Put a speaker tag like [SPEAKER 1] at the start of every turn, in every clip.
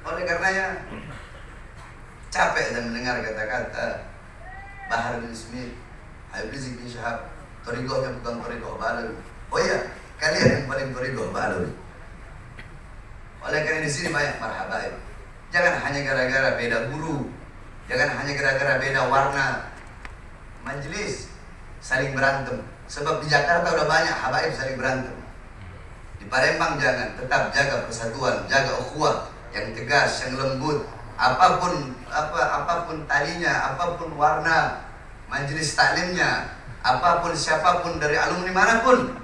[SPEAKER 1] Oleh karenanya capek dan mendengar kata-kata Bahar bin Smith, Habib Rizik bin Syihab, torigohnya bukan torigoh Balawi. Oh iya, kalian yang paling torigoh Balawi. Oleh karena di sini banyak para habaib. Jangan hanya gara-gara beda guru, jangan hanya gara-gara beda warna majelis saling berantem. Sebab di Jakarta udah banyak habaib saling berantem. Di Palembang jangan, tetap jaga persatuan, jaga ukhuwah yang tegas, yang lembut. Apapun talinya, apapun warna majelis taklimnya, apapun siapapun dari alumni manapun,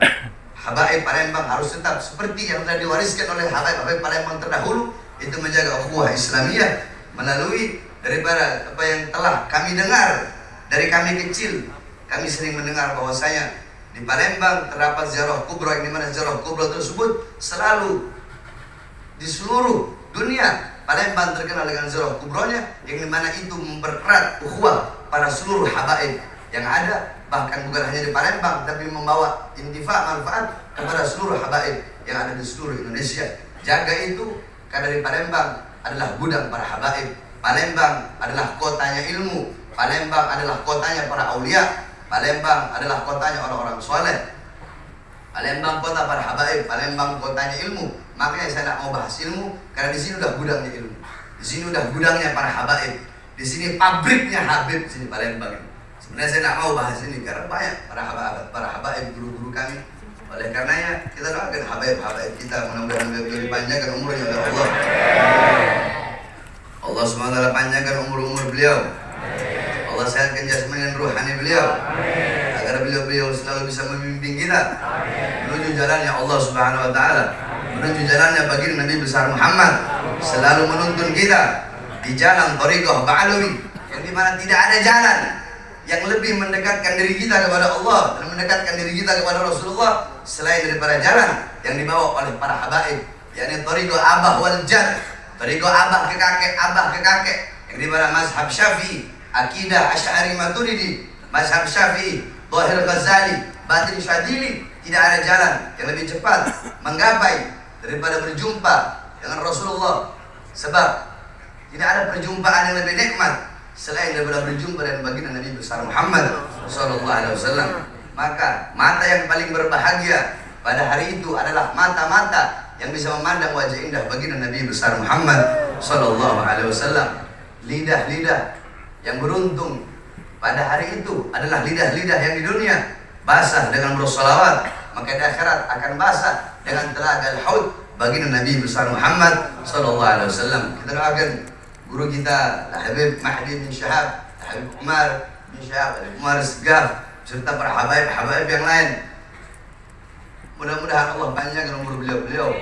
[SPEAKER 1] habaib Palembang harus tetap seperti yang telah diwariskan oleh habaib Palembang terdahulu, itu menjaga ukhuwah Islamiyah melalui daripada apa yang telah kami dengar dari kami kecil. Kami sering mendengar bahwasanya di Palembang terdapat ziarah kubra, yang dimana ziarah kubra tersebut selalu di seluruh dunia Palembang terkenal dengan ziarah kubronya, yang dimana itu mempererat ukhuwah para seluruh habaib yang ada, bahkan bukan hanya di Palembang tapi membawa intifa manfaat kepada seluruh habaib yang ada di seluruh Indonesia. Jaga itu, karena di Palembang adalah gudang para habaib. Palembang adalah kotanya ilmu, Palembang adalah kotanya para aulia, Palembang adalah kotanya orang-orang soleh, Palembang kota para habaib, Palembang kotanya ilmu. Makanya saya tidak mau bahas ilmu, karena di sini udah gudangnya ilmu, di sini udah gudangnya para habaib, di sini pabriknya Habib, di sini Palembang. Sebenarnya saya tidak mau bahas ini karena banyak para habaib guru-guru kami. Oleh karenanya kita doakan habaib kita, mudah-mudahan beliau dipanjangkan umurnya oleh Allah. Allah SWT panjangkan umur beliau. Allah sehatkan jasmani dan ruhani beliau, agar beliau selalu bisa membimbing kita menuju jalannya Allah Subhanahu wa taala, menuju jalannya baginda Nabi besar Muhammad, selalu menuntun kita di jalan thariqah Ba'alawi, yang dimana tidak ada jalan yang lebih mendekatkan diri kita kepada Allah dan mendekatkan diri kita kepada Rasulullah selain daripada jalan yang dibawa oleh para habaib, yakni thariqah abah wal jad, thariqah abah ke kakek, yang dimana mazhab Syafi'i, akidah Asy'ari Maturidi, mazhab Syafi'i, Zahir Ghazali, Batin Syadili. Tidak ada jalan yang lebih cepat menggapai daripada berjumpa dengan Rasulullah. Sebab tidak ada perjumpaan yang lebih nikmat selain daripada berjumpa dengan baginda Nabi besar Muhammad sallallahu alaihi wasallam. Maka mata yang paling berbahagia pada hari itu adalah mata-mata yang bisa memandang wajah indah baginda Nabi besar Muhammad sallallahu alaihi wasallam. Lidah-lidah yang beruntung pada hari itu adalah lidah-lidah yang di dunia basah dengan bersolawat, maka di akhirat akan basah dengan telaga al-haud baginda Nabi besar Muhammad sallallahu alaihi wasallam. Kita doakan guru kita Habib Mahdi bin Syihab, Habib Umar bin Syihab, Habib Umar Segaf, serta para habaib yang lain. Mudah-mudahan Allah panjangkan umur beliau.